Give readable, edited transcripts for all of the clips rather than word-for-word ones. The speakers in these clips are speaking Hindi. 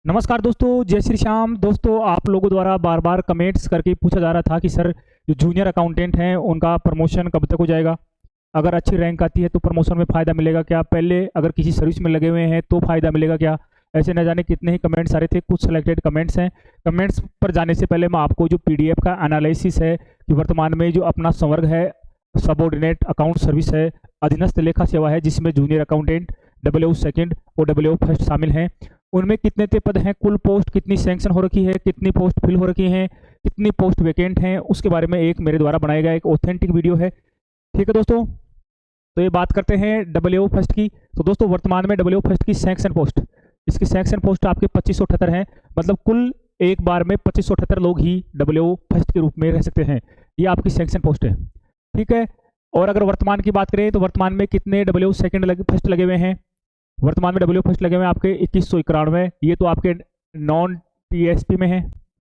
नमस्कार दोस्तों, जय श्री श्याम। दोस्तों, आप लोगों द्वारा बार बार कमेंट्स करके पूछा जा रहा था कि सर जो जूनियर अकाउंटेंट हैं उनका प्रमोशन कब तक हो जाएगा, अगर अच्छी रैंक आती है तो प्रमोशन में फ़ायदा मिलेगा क्या, पहले अगर किसी सर्विस में लगे हुए हैं तो फ़ायदा मिलेगा क्या। ऐसे न जाने कितने ही कमेंट्स आ रहे थे। कुछ सिलेक्टेड कमेंट्स हैं। कमेंट्स पर जाने से पहले मैं आपको जो पीडीएफ का एनालिसिस है कि वर्तमान में जो अपना संवर्ग है, सबऑर्डिनेट अकाउंट सर्विस है, अधीनस्थ लेखा सेवा है, जिसमें जूनियर अकाउंटेंट डब्ल्यू सेकंड और डब्ल्यू फर्स्ट शामिल हैं, उनमें कितने पद हैं, कुल पोस्ट कितनी सैंक्शन हो रखी है, कितनी पोस्ट फिल हो रखी हैं, कितनी पोस्ट वैकेंट हैं, उसके बारे में एक मेरे द्वारा बनाया गया एक ऑथेंटिक वीडियो है। ठीक है दोस्तों, तो ये बात करते हैं डब्ल्यू फर्स्ट की। तो दोस्तों, वर्तमान में डब्ल्यू फर्स्ट की सैंक्शन पोस्ट, इसकी सैंक्शन पोस्ट आपके 2578 हैं। मतलब कुल एक बार में 2578 लोग ही डब्ल्यू फर्स्ट के रूप में रह सकते हैं। ये आपकी सैंक्शन पोस्ट है। ठीक है। और अगर वर्तमान की बात करें तो वर्तमान में कितने डब्ल्यू सेकंड फर्स्ट लगे हुए हैं। वर्तमान में डब्ल्यू फर्स्ट लगे हुए हैं आपके 2191। ये तो आपके नॉन टीएसपी में है।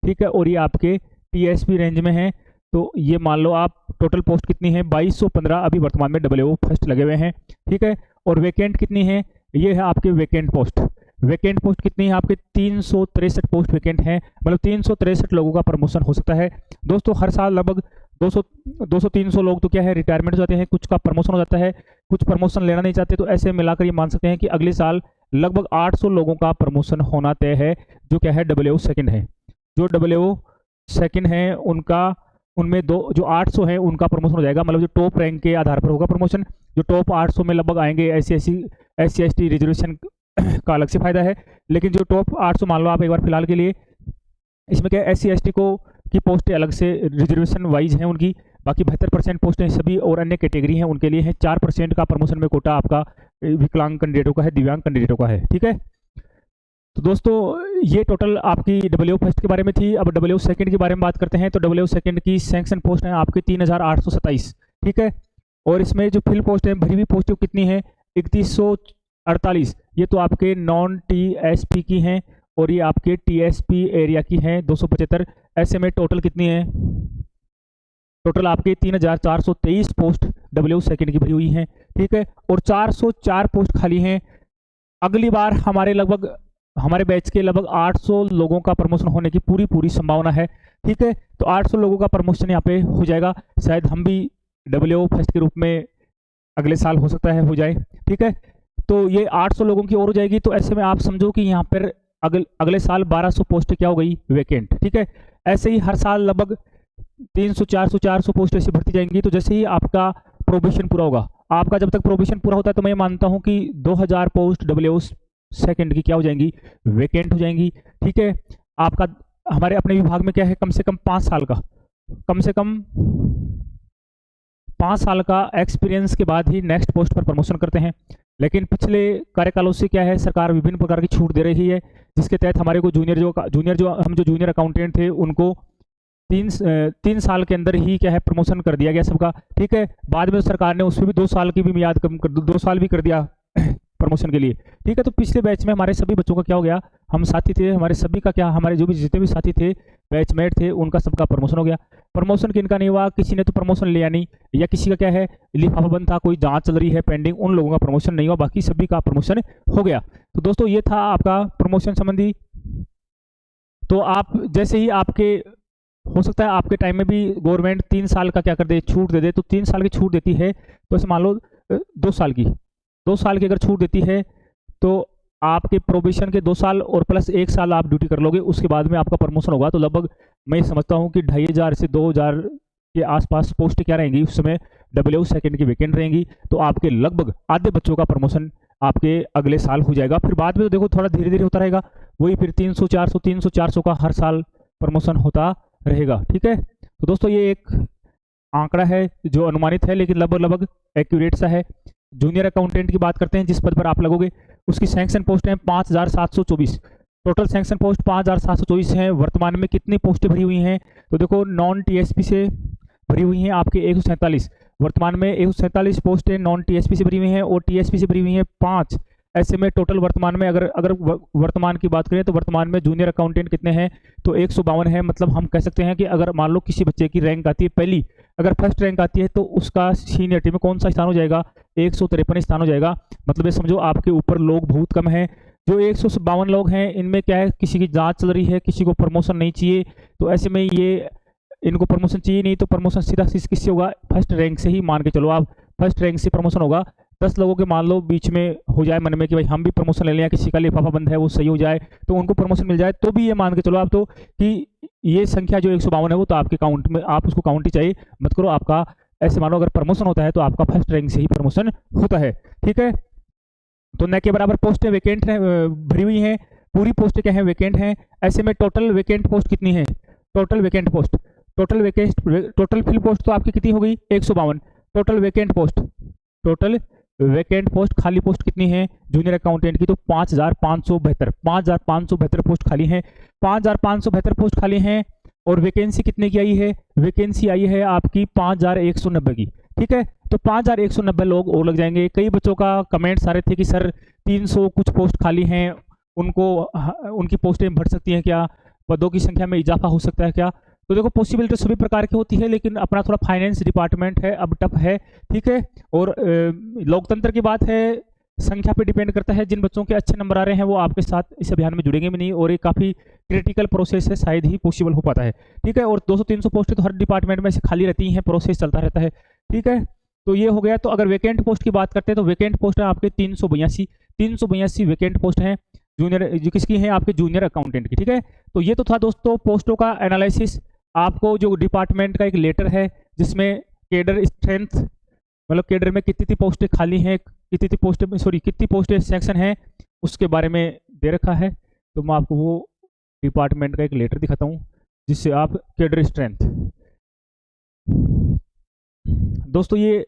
ठीक है। और ये आपके टीएसपी रेंज में है। तो ये मान लो आप टोटल पोस्ट कितनी है, 2215 अभी वर्तमान में डब्ल्यू फर्स्ट लगे हुए हैं। ठीक है। और वैकेंट कितनी है, ये है आपके वैकेंट पोस्ट। वैकेंट पोस्ट कितनी है आपके 363 पोस्ट वैकेंट हैं। मतलब 363 लोगों का प्रमोशन हो सकता है। दोस्तों, हर साल लगभग 200-300 लोग तो क्या है रिटायरमेंट हो जाते हैं, कुछ का प्रमोशन हो जाता है, कुछ प्रमोशन लेना नहीं चाहते। तो ऐसे मिलाकर ये मान सकते हैं कि अगले साल लगभग 800 लोगों का प्रमोशन होना तय है, जो क्या है डब्ल्यू सेकंड है। जो डब्ल्यू सेकंड है उनका, उनमें जो 800 है उनका प्रमोशन हो जाएगा। मतलब जो टॉप रैंक के आधार पर होगा प्रमोशन। जो टॉप 800 में लगभग आएंगे SC/ST रिजर्वेशन का अलग से फायदा है। लेकिन जो टॉप 800 मान लो आप एक बार फिलहाल के लिए, इसमें क्या SC/ST को की पोस्टें अलग से रिजर्वेशन वाइज हैं उनकी। बाकी 72% पोस्टें सभी और अन्य कैटेगरी हैं उनके लिए हैं। 4% का प्रमोशन में कोटा आपका विकलांग कैंडिडेटों का है, दिव्यांग कैंडिडेटों का है। ठीक है। तो दोस्तों, ये टोटल आपकी डब्ल्यू फर्स्ट के बारे में थी। अब डब्ल्यू सेकंड के बारे में बात करते हैं। तो डब्ल्यू सेकंड की सैंक्शन पोस्ट है आपकी 3827। ठीक है। और इसमें जो फिल पोस्ट है, भरी हुई पोस्ट कितनी है, 3148। ये तो आपके नॉन टीएसपी की हैं और ये आपके टीएसपी एरिया की हैं 275। ऐसे में टोटल कितनी है, टोटल आपके 3423 पोस्ट डब्ल्यू सेकंड की भरी हुई हैं। ठीक है। और 404 पोस्ट खाली हैं। अगली बार हमारे बैच के लगभग 800 लोगों का प्रमोशन होने की पूरी संभावना है। ठीक है। तो 800 लोगों का प्रमोशन यहाँ पे हो जाएगा। शायद हम भी डब्ल्यू फर्स्ट के रूप में अगले साल हो सकता है हो जाए। ठीक है। तो ये 800 लोगों की और हो जाएगी। तो ऐसे में आप समझो कि यहाँ पर अगले साल 1200 पोस्ट क्या हो गई, वैकेंट। ठीक है। ऐसे ही हर साल लगभग 300-400 पोस्ट ऐसी भरती जाएंगी। तो जैसे ही आपका प्रोबेशन पूरा होगा, आपका जब तक प्रोबेशन पूरा होता है तो मैं मानता हूं कि 2000 पोस्ट डब्ल्यू सेकंड की क्या हो जाएंगी, वैकेंट हो जाएंगी। ठीक है। आपका हमारे अपने विभाग में क्या है, कम से कम 5 साल का एक्सपीरियंस के बाद ही नेक्स्ट पोस्ट पर प्रमोशन करते हैं। लेकिन पिछले कार्यकालों से क्या है, सरकार विभिन्न प्रकार की छूट दे रही है, जिसके तहत हमारे को जूनियर अकाउंटेंट थे उनको 3 साल के अंदर ही क्या है प्रमोशन कर दिया गया सबका। ठीक है। बाद में सरकार ने उसमें भी 2 साल की भी मियाद कम कर 2 साल भी कर दिया प्रमोशन के लिए। ठीक है। तो पिछले बैच में हमारे सभी बच्चों का क्या हो गया, हम साथी थे, हमारे सभी का क्या, हमारे जो भी जितने भी साथी थे, बैचमेट थे, उनका सबका प्रमोशन हो गया। प्रमोशन किनका नहीं हुआ, किसी ने तो प्रमोशन लिया नहीं, या किसी का क्या है लिफाफा बंद था, कोई जांच चल रही है पेंडिंग, उन लोगों का प्रमोशन नहीं हुआ, बाकी सभी का प्रमोशन हो गया। तो दोस्तों, ये था आपका प्रमोशन संबंधी। तो आप जैसे ही आपके हो सकता है आपके टाइम में भी गवर्नमेंट 3 साल का क्या कर दे, छूट दे दे। तो 3 साल की छूट देती है, तो ऐसे मान लो 2 साल की अगर छूट देती है तो आपके प्रोबेशन के 2 साल और प्लस 1 साल आप ड्यूटी कर लोगे, उसके बाद में आपका प्रमोशन होगा। तो लगभग मैं समझता हूँ कि 2500 से 2000 के आसपास पोस्ट क्या रहेंगी उस समय डब्ल्यू सेकंड की वैकेंट रहेंगी। तो आपके लगभग आधे बच्चों का प्रमोशन आपके अगले साल हो जाएगा। फिर बाद में तो देखो थोड़ा धीरे धीरे होता रहेगा, वही फिर 300-400 का हर साल प्रमोशन होता रहेगा। ठीक है। तो दोस्तों, ये एक आंकड़ा है जो अनुमानित है, लेकिन लगभग एक्यूरेट सा है। जूनियर अकाउंटेंट की बात करते हैं, जिस पद पर आप लगोगे, उसकी सैंक्शन पोस्ट है 5724। टोटल सैंक्शन पोस्ट 5724 हैं। वर्तमान में कितनी पोस्टें भरी हुई हैं, तो देखो नॉन टीएसपी से भरी हुई हैं आपके 147। वर्तमान में 147 पोस्टें नॉन टीएसपी से भरी हुई हैं और टीएसपी से भरी हुई हैं 5। ऐसे में टोटल वर्तमान में अगर वर्तमान की बात करें तो वर्तमान में जूनियर अकाउंटेंट कितने हैं, तो 152 है। मतलब हम कह सकते हैं कि अगर मान लो किसी बच्चे की रैंक आती है पहली, अगर फर्स्ट रैंक आती है तो उसका सीनियरिटी में कौन सा स्थान हो जाएगा, 153 स्थान हो जाएगा। मतलब ये समझो आपके ऊपर लोग बहुत कम हैं, जो 152 लोग हैं इनमें क्या है, किसी की जांच चल रही है, किसी को प्रमोशन नहीं चाहिए, तो ऐसे में ये इनको प्रमोशन चाहिए नहीं, तो प्रमोशन सीधा किससे होगा, फर्स्ट रैंक से ही मान के चलो आप, फर्स्ट रैंक से प्रमोशन होगा। 10 लोगों के मान लो बीच में हो जाए मन में कि भाई हम भी प्रमोशन ले लें, या किसी का लिफाफा बंद है वो सही हो जाए तो उनको प्रमोशन मिल जाए, तो भी ये मान के चलो आप तो कि ये संख्या जो 152 है वो तो आपके काउंट में, आप उसको काउंट ही चाहिए मत करो आपका। ऐसे मानो अगर प्रमोशन होता है तो आपका फर्स्ट रैंक से ही प्रमोशन होता है, ठीक है। तो न के बराबर पोस्टें वेकेंट है, भरी हुई हैं, पूरी पोस्टें क्या है, वेकेंट हैं। ऐसे में टोटल वेकेंट पोस्ट कितनी है, total vacant post, total vacant, total fill post तो आपकी कितनी हो गई 152, total vacant post, total vacant post खाली पोस्ट कितनी है जूनियर अकाउंटेंट की, तो 5572, 5572 पोस्ट खाली हैं, 5572 पोस्ट खाली हैं। और वैकेंसी कितने की आई है, वैकेंसी आई है आपकी 5190 की, ठीक है। तो 5190 लोग और लग जाएंगे। कई बच्चों का कमेंट्स आ रहे थे कि सर 300 कुछ पोस्ट खाली हैं, उनको उनकी पोस्टें बढ़ सकती हैं क्या, पदों की संख्या में इजाफा हो सकता है क्या। तो देखो पॉसिबिलिटी सभी प्रकार की होती है, लेकिन अपना थोड़ा फाइनेंस डिपार्टमेंट है अब टफ है, ठीक है। और लोकतंत्र की बात है, संख्या पे डिपेंड करता है, जिन बच्चों के अच्छे नंबर आ रहे हैं वो आपके साथ इस अभियान में जुड़ेंगे भी नहीं, और ये काफ़ी क्रिटिकल प्रोसेस है, शायद ही पॉसिबल हो पाता है, ठीक है। और 200-300 पोस्टें तो हर डिपार्टमेंट में से खाली रहती हैं, प्रोसेस चलता रहता है, ठीक है। तो ये हो गया। तो अगर वैकेंट पोस्ट की बात करते हैं तो वैकेंट पोस्ट है आपके 382 वैकेंट पोस्ट हैं जूनियर, जो किसकी हैं, आपके जूनियर अकाउंटेंट की, ठीक है। तो ये तो था दोस्तों पोस्टों का एनालिसिस। आपको जो डिपार्टमेंट का एक लेटर है जिसमें केडर स्ट्रेंथ, मतलब केडर में कितनी पोस्टें खाली हैं, कितनी पोस्टें, सॉरी कितनी पोस्टें सेक्शन है, उसके बारे में दे रखा है। तो मैं आपको वो डिपार्टमेंट का एक लेटर दिखाता हूँ जिससे आप केडर स्ट्रेंथ, दोस्तों ये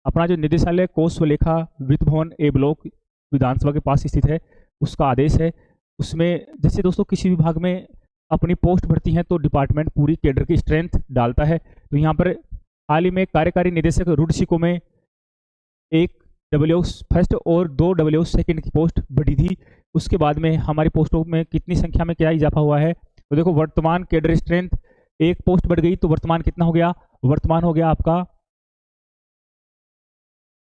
अपना जो निदेशालय कोष व लेखा वित्त भवन ए ब्लॉक विधानसभा के पास स्थित है, उसका आदेश है। उसमें जैसे दोस्तों किसी विभाग में अपनी पोस्ट भरती हैं तो डिपार्टमेंट पूरी केडर की स्ट्रेंथ डालता है। तो यहाँ पर हाल ही में कार्यकारी निदेशक रुडसिको में एक डब्ल्यू फर्स्ट और 2 डब्ल्यू सेकंड की पोस्ट बढ़ी थी। उसके बाद में हमारी पोस्टों में कितनी संख्या में क्या इजाफा हुआ है, तो देखो वर्तमान केडर स्ट्रेंथ एक पोस्ट बढ़ गई तो वर्तमान कितना हो गया, वर्तमान हो गया आपका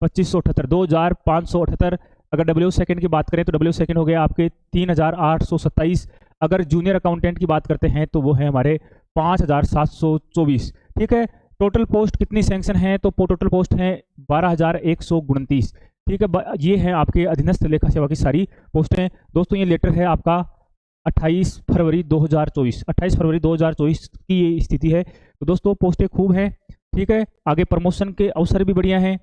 2578, 2578। अगर डब्ल्यू सेकंड की बात करें तो डब्ल्यू सेकंड हो गया आपके 3827। अगर जूनियर अकाउंटेंट की बात करते हैं तो वो है हमारे 5724, ठीक है। टोटल पोस्ट कितनी सैंक्शन है, तो टोटल पोस्ट है 12129, ठीक है। ये है आपके अधीनस्थ लेखा सेवा की सारी पोस्टें। दोस्तों ये लेटर है आपका 28 फरवरी 2024, 28 फरवरी 2024 की ये स्थिति है। तो दोस्तों पोस्टें खूब हैं, ठीक है। आगे प्रमोशन के अवसर भी बढ़िया हैं।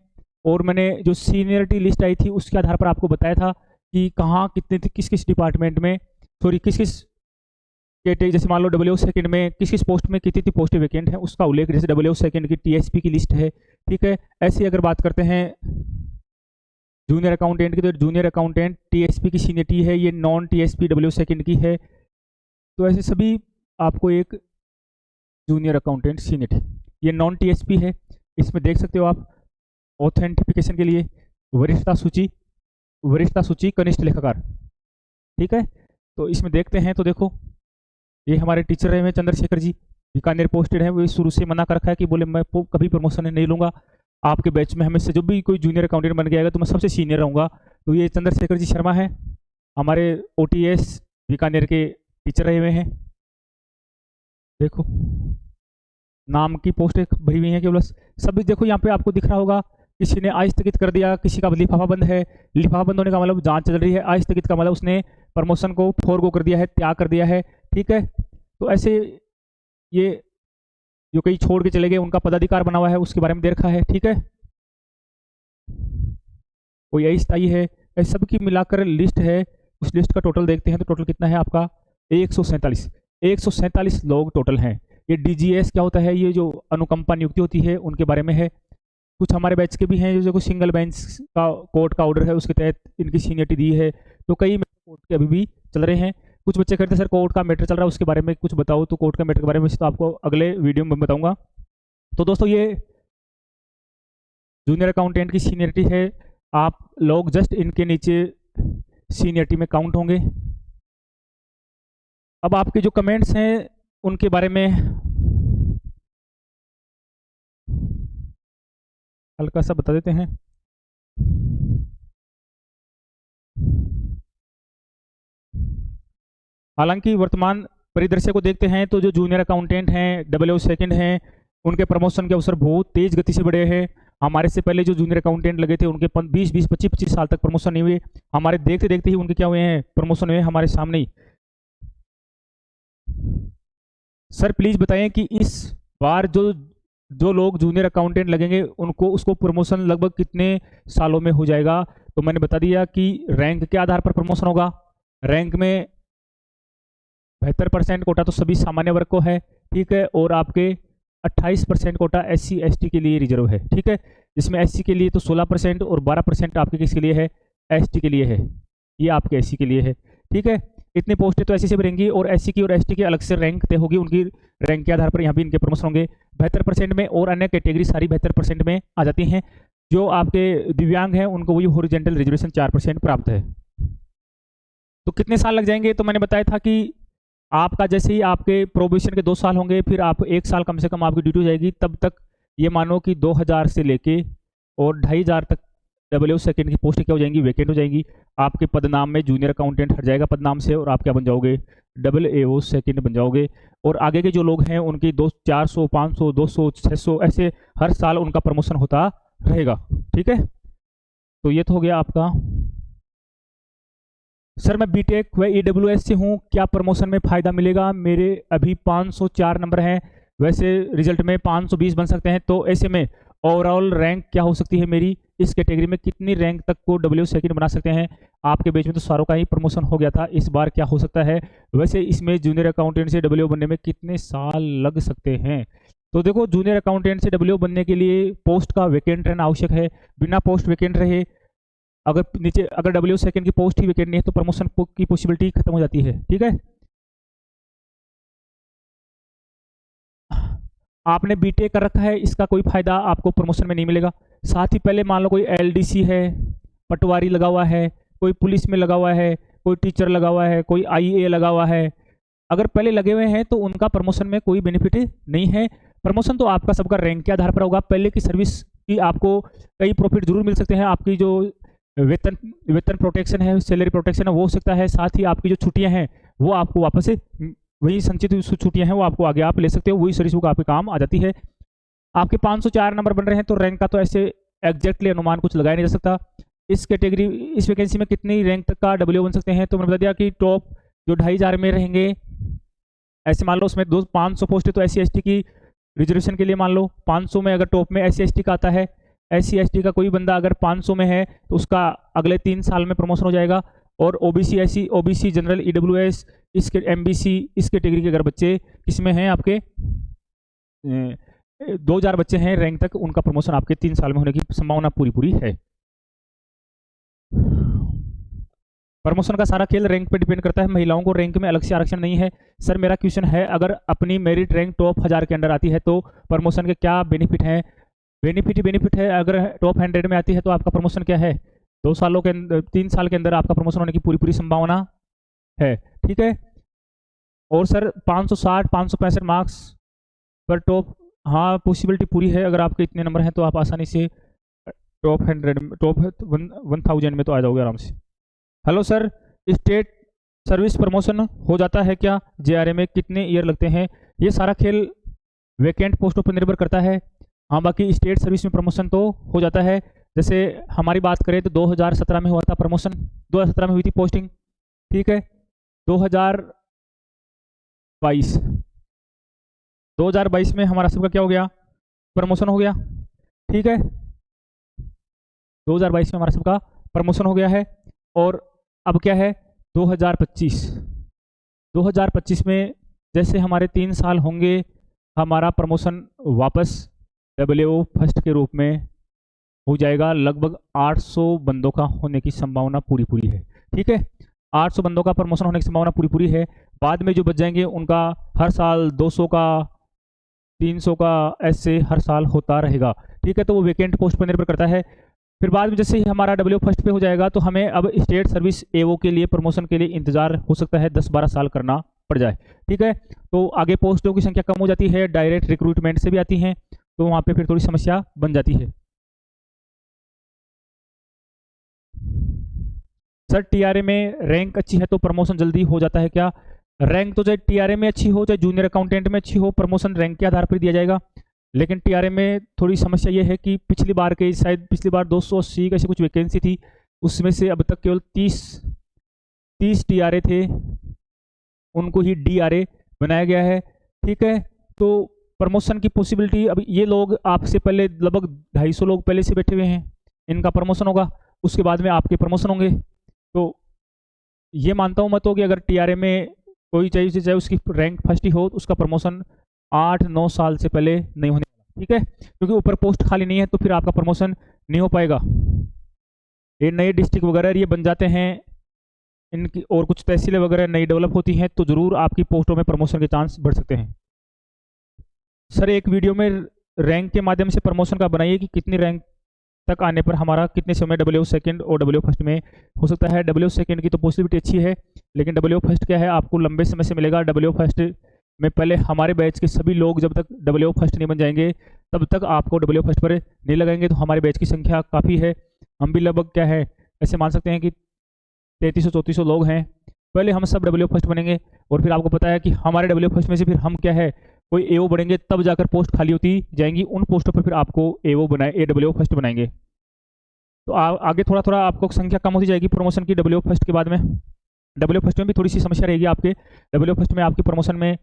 और मैंने जो सीनियरिटी लिस्ट आई थी उसके आधार पर आपको बताया था कि कहाँ कितने थे, किस किस डिपार्टमेंट में, सॉरी किस किस कैटेगरी, जैसे मान लो डब्ल्यू सेकंड में किस किस पोस्ट में कितनी पोस्टें वैकेंट है उसका उल्लेख, जैसे डब्ल्यू सेकंड की टीएसपी की लिस्ट है, ठीक है। ऐसे अगर बात करते हैं जूनियर अकाउंटेंट की, तो जूनियर अकाउंटेंट टीएसपी की सीनियरिटी है, ये नॉन टीएसपी डब्ल्यू सेकंड की है। तो ऐसे सभी आपको एक जूनियर अकाउंटेंट सीनियरिटी, ये नॉन टीएसपी है। इसमें देख सकते हो आप ऑथेंटिफिकेशन के लिए वरिष्ठता सूची कनिष्ठ लेखाकार, ठीक है। तो इसमें देखते हैं तो देखो ये हमारे टीचर रहे हैं चंद्रशेखर जी, बीकानेर पोस्टेड है, वो शुरू से मना कर रखा है कि बोले मैं कभी प्रमोशन नहीं लूंगा, आपके बैच में हमें से जो भी कोई जूनियर अकाउंटेंट बन गया तो मैं सबसे सीनियर रहूंगा। तो ये चंद्रशेखर जी शर्मा है, हमारे ओटीएस बीकानेर के टीचर रहे हुए हैं। देखो नाम की पोस्टें भरी हुई हैं केवल, सभी देखो यहाँ पे आपको दिख रहा होगा, किसी ने आस्थगित कर दिया, किसी का लिफाफा बंद है, लिफाफा बंद होने का मतलब जांच चल रही है, आस्थगित का मतलब उसने प्रमोशन को फोरगो कर दिया है, त्याग कर दिया है, ठीक है। तो ऐसे ये जो कई छोड़ के चले गए उनका पदाधिकार बना हुआ है, उसके बारे में दे रखा है, ठीक है। कोई अस्थायी है, ऐसे सबकी मिलाकर लिस्ट है। उस लिस्ट का टोटल देखते हैं तो टोटल कितना है आपका 147 लोग टोटल हैं। ये डीजीएस क्या होता है, ये जो अनुकंपा नियुक्ति होती है उनके बारे में है। कुछ हमारे बैच के भी हैं जो सिंगल बेंच का कोर्ट का ऑर्डर है उसके तहत इनकी सीनियरिटी दी है। तो कई कोर्ट के अभी भी चल रहे हैं। कुछ बच्चे कहते हैं सर कोर्ट का मैटर चल रहा है उसके बारे में कुछ बताओ, तो कोर्ट का मैटर के बारे में तो आपको अगले वीडियो में बताऊंगा। तो दोस्तों ये जूनियर अकाउंटेंट की सीनियरिटी है, आप लोग जस्ट इनके नीचे सीनियरिटी में काउंट होंगे। अब आपके जो कमेंट्स हैं उनके बारे में हल्का सा बता देते हैं। हालांकि वर्तमान परिदृश्य को देखते हैं तो जो जूनियर अकाउंटेंट हैं, डब्ल्यू सेकंड हैं, उनके प्रमोशन के अवसर बहुत तेज गति से बढ़े हैं। हमारे से पहले जो जूनियर अकाउंटेंट लगे थे उनके 20-20, 25-25 साल तक प्रमोशन नहीं हुए। हमारे देखते देखते ही उनके क्या हुए हैं, प्रमोशन हुए हमारे सामने ही। सर प्लीज बताएं कि इस बार जो जो लोग जूनियर अकाउंटेंट लगेंगे उनको उसको प्रमोशन लगभग कितने सालों में हो जाएगा। तो मैंने बता दिया कि रैंक के आधार पर प्रमोशन होगा। रैंक में 72% कोटा तो सभी सामान्य वर्ग को है, ठीक है, और आपके 28% कोटा SC ST के लिए रिजर्व है, ठीक है, जिसमें SC के लिए तो 16% और 12% आपके किसके लिए है, ST के लिए है, ये आपके SC के लिए है, ठीक है। इतनी पोस्टें तो SC से भरेंगी और SC की और ST की अलग से रैंक तय होगी, उनकी रैंक के आधार पर यहाँ भी इनके प्रमोशन होंगे 72% में, और अन्य कैटेगरी सारी 72% में आ जाती हैं। जो आपके दिव्यांग हैं उनको वही हॉरिजॉन्टल रिजर्वेशन 4% प्राप्त है। तो कितने साल लग जाएंगे, तो मैंने बताया था कि आपका जैसे ही आपके प्रोबेशन के 2 साल होंगे, फिर आप 1 साल कम से कम आपकी ड्यूटी हो जाएगी, तब तक ये मानो कि 2000 से लेके और 2500 तक डब्ल्यू सेकंड की पोस्ट क्या हो जाएंगी, वैकेंट हो जाएंगी। आपके पदनाम में जूनियर अकाउंटेंट हट जाएगा पदनाम से, और आप क्या बन जाओगे, AO सेकंड बन जाओगे। और आगे के जो लोग हैं उनकी 400, 500, 200, 600 ऐसे हर साल उनका प्रमोशन होता रहेगा, ठीक है। तो ये तो हो गया आपका। सर मैं बीटेक व EWS से हूँ, क्या प्रमोशन में फ़ायदा मिलेगा। मेरे अभी 504 नंबर हैं, वैसे रिजल्ट में 520 बन सकते हैं, तो ऐसे में ओवरऑल रैंक क्या हो सकती है मेरी, इस कैटेगरी में कितनी रैंक तक को डब्ल्यू सेकंड बना सकते हैं। आपके बेच में तो सारों का ही प्रमोशन हो गया था, इस बार क्या हो सकता है। वैसे इसमें जूनियर अकाउंटेंट से डब्ल्यू बनने में कितने साल लग सकते हैं। तो देखो, जूनियर अकाउंटेंट से डब्ल्यू बनने के लिए पोस्ट का वैकेंट रहना आवश्यक है। बिना पोस्ट वैकेंट रहे, अगर डब्ल्यू सेकंड की पोस्ट ही वैकेंट नहीं है, तो प्रमोशन की पॉसिबिलिटी खत्म हो जाती है, ठीक है। आपने बीटेक कर रखा है, इसका कोई फायदा आपको प्रमोशन में नहीं मिलेगा। साथ ही पहले मान लो कोई LDC है, पटवारी लगा हुआ है, कोई पुलिस में लगा हुआ है, कोई टीचर लगा हुआ है, कोई IA लगा हुआ है, अगर पहले लगे हुए हैं तो उनका प्रमोशन में कोई बेनिफिट नहीं है। प्रमोशन तो आपका सबका रैंक के आधार पर होगा। पहले की सर्विस की आपको कई प्रॉफिट जरूर मिल सकते हैं। आपकी जो वेतन वेतन प्रोटेक्शन है, सैलरी प्रोटेक्शन है, वो हो सकता है। साथ ही आपकी जो छुट्टियां हैं वो आपको वापस से वही संचित छुट्टियां हैं वो आपको आगे आप ले सकते हो, वही सर्विस बुक आपके काम आ जाती है। आपके 504 नंबर बन रहे हैं, तो रैंक का तो ऐसे एग्जैक्टली अनुमान कुछ लगाया नहीं जा सकता। इस कैटेगरी इस वैकेंसी में कितनी रैंक तक का डब्ल्यू बन सकते हैं, तो मैंने बता दिया कि टॉप जो 2500 में रहेंगे, ऐसे मान लो उसमें 500 पोस्ट है, तो SC ST की रिजर्वेशन के लिए मान लो 500 में अगर टॉप में SC ST का आता है, SC ST का कोई बंदा अगर 500 में है तो उसका अगले 3 साल में प्रमोशन हो जाएगा। और OBC SC OBC general EWS इसके MBC इस कैटेगरी के अगर बच्चे इसमें हैं आपके 2000 बच्चे हैं रैंक तक, उनका प्रमोशन आपके 3 साल में होने की संभावना पूरी है। प्रमोशन का सारा खेल रैंक पे डिपेंड करता है, महिलाओं को रैंक में अलग से आरक्षण नहीं है। सर मेरा क्वेश्चन है, अगर अपनी मेरिट रैंक टॉप 1000 के अंदर आती है तो प्रमोशन के क्या बेनिफिट हैं। बेनिफिट है, अगर टॉप 100 में आती है तो आपका प्रमोशन क्या है, 2 सालों के अंदर 3 साल के अंदर आपका प्रमोशन होने की पूरी संभावना है, ठीक है। और सर 560 565 मार्क्स पर टॉप, हाँ पॉसिबिलिटी पूरी है। अगर आपके इतने नंबर हैं तो आप आसानी से टॉप 100 टॉप 1000 में तो आ जाओगे आराम से। Hello sir, state service promotion हो जाता है क्या, JRA में कितने ईयर लगते हैं। ये सारा खेल वैकेंट पोस्टों पर निर्भर करता है। हाँ बाकी स्टेट सर्विस में प्रमोशन तो हो जाता है। जैसे हमारी बात करें तो 2017 में हुआ था प्रमोशन, 2017 में हुई थी पोस्टिंग, ठीक है। 2022 में हमारा सबका क्या हो गया, प्रमोशन हो गया, ठीक है। 2022 में हमारा सबका प्रमोशन हो गया है। और अब क्या है 2025 में जैसे हमारे 3 साल होंगे, हमारा प्रमोशन वापस WO फर्स्ट के रूप में हो जाएगा। लगभग 800 बंदों का होने की संभावना पूरी है, ठीक है। 800 बंदों का प्रमोशन होने की संभावना पूरी है। बाद में जो बच जाएंगे उनका हर साल 200 का 300 का ऐसे हर साल होता रहेगा, ठीक है। तो वो वैकेंट पोस्ट पर निर्भर करता है। फिर बाद में जैसे ही हमारा WO फर्स्ट पे हो जाएगा तो हमें अब स्टेट सर्विस AO के लिए प्रमोशन के लिए इंतजार हो सकता है 10-12 साल करना पड़ जाए, ठीक है। तो आगे पोस्टों की संख्या कम हो जाती है, डायरेक्ट रिक्रूटमेंट से भी आती हैं, तो वहाँ पे फिर थोड़ी समस्या बन जाती है। सर TRA में रैंक अच्छी है तो प्रमोशन जल्दी हो जाता है क्या। रैंक तो चाहे टीआरए में अच्छी हो चाहे जूनियर अकाउंटेंट में अच्छी हो, प्रमोशन रैंक के आधार पर दिया जाएगा। लेकिन टीआरए में थोड़ी समस्या ये है कि पिछली बार 280 की ऐसी कुछ वैकेंसी थी, उसमें से अब तक केवल 30 टीआरए थे, उनको ही डीआरए बनाया गया है। ठीक है, तो प्रमोशन की पॉसिबिलिटी, अब ये लोग आपसे पहले लगभग 250 लोग पहले से बैठे हुए हैं, इनका प्रमोशन होगा, उसके बाद में आपके प्रमोशन होंगे। तो ये मानता हूँ मैं तो कि अगर टीआरए में कोई चाहे उसकी रैंक फर्स्ट ही हो तो उसका प्रमोशन 8-9 साल से पहले नहीं होने वाला। ठीक है, क्योंकि ऊपर पोस्ट खाली नहीं है तो फिर आपका प्रमोशन नहीं हो पाएगा। ये नए डिस्ट्रिक्ट वगैरह ये बन जाते हैं इनकी, और कुछ तहसीलें वगैरह नई डेवलप होती हैं तो ज़रूर आपकी पोस्टों में प्रमोशन के चांस बढ़ सकते हैं। सर एक वीडियो में रैंक के माध्यम से प्रमोशन का बनाइए कि कितनी रैंक तक आने पर हमारा कितने समय डब्ल्यू सेकंड और डब्ल्यू फर्स्ट में हो सकता है। डब्ल्यू सेकंड की तो पॉसिबिलिटी अच्छी है, लेकिन डब्ल्यू फर्स्ट क्या है, आपको लंबे समय से मिलेगा। डब्ल्यू फर्स्ट में पहले हमारे बैच के सभी लोग जब तक डब्ल्यू फर्स्ट नहीं बन जाएंगे तब तक आपको डब्ल्यू फर्स्ट पर नहीं लगाएंगे। तो हमारे बैच की संख्या काफ़ी है, हम भी लगभग क्या है ऐसे मान सकते हैं कि 3300-3400 लोग हैं। पहले हम सब डब्ल्यू फर्स्ट बनेंगे और फिर आपको पता है कि हमारे डब्ल्यू फर्स्ट में से फिर हम क्या है कोई एओ बनेंगे, तब जाकर पोस्ट खाली होती जाएंगी, उन पोस्टों पर फिर आपको एओ बनाए एडब्ल्यू फर्स्ट बनाएंगे। तो आगे थोड़ा थोड़ा आपको संख्या कम होती जाएगी प्रमोशन की डब्ल्यू फर्स्ट के बाद में। डब्ल्यू फर्स्ट में भी थोड़ी सी समस्या रहेगी आपके। डब्ल्यू फर्स्ट में आपके प्रमोशन में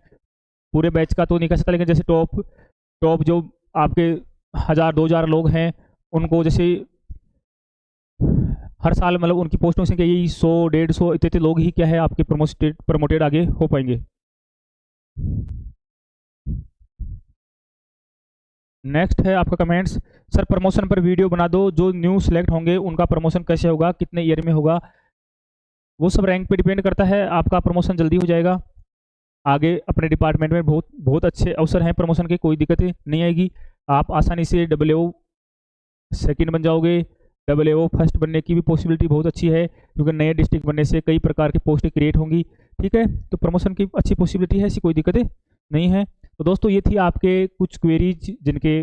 पूरे बैच का तो नहीं कर सकता, लेकिन जैसे टॉप जो आपके 1000-2000 लोग हैं उनको जैसे हर साल मतलब उनकी पोस्टों से यही 100-150 इतने लोग ही क्या है आपके प्रमोटेड आगे हो पाएंगे। नेक्स्ट है आपका कमेंट्स, सर प्रमोशन पर वीडियो बना दो, जो न्यू सेलेक्ट होंगे उनका प्रमोशन कैसे होगा, कितने ईयर में होगा। वो सब रैंक पे डिपेंड करता है, आपका प्रमोशन जल्दी हो जाएगा। आगे अपने डिपार्टमेंट में बहुत बहुत अच्छे अवसर हैं प्रमोशन के, कोई दिक्कत नहीं आएगी। आप आसानी से डब्ल्यू सेकंड बन जाओगे, डब्ल्यू फर्स्ट बनने की भी पॉसिबिलिटी बहुत अच्छी है, क्योंकि नए डिस्ट्रिक्ट बनने से कई प्रकार की पोस्टें क्रिएट होंगी। ठीक है, तो प्रमोशन की अच्छी पॉसिबिलिटी है, ऐसी कोई दिक्कतें नहीं है। तो दोस्तों ये थी आपके कुछ क्वेरीज जिनके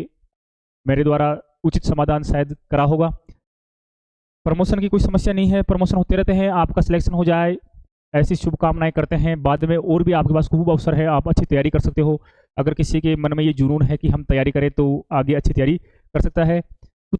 मेरे द्वारा उचित समाधान शायद करा होगा। प्रमोशन की कोई समस्या नहीं है, प्रमोशन होते रहते हैं, आपका सिलेक्शन हो जाए ऐसी शुभकामनाएं करते हैं। बाद में और भी आपके पास खूब अवसर है, आप अच्छी तैयारी कर सकते हो। अगर किसी के मन में ये जुनून है कि हम तैयारी करें तो आगे अच्छी तैयारी कर सकता है।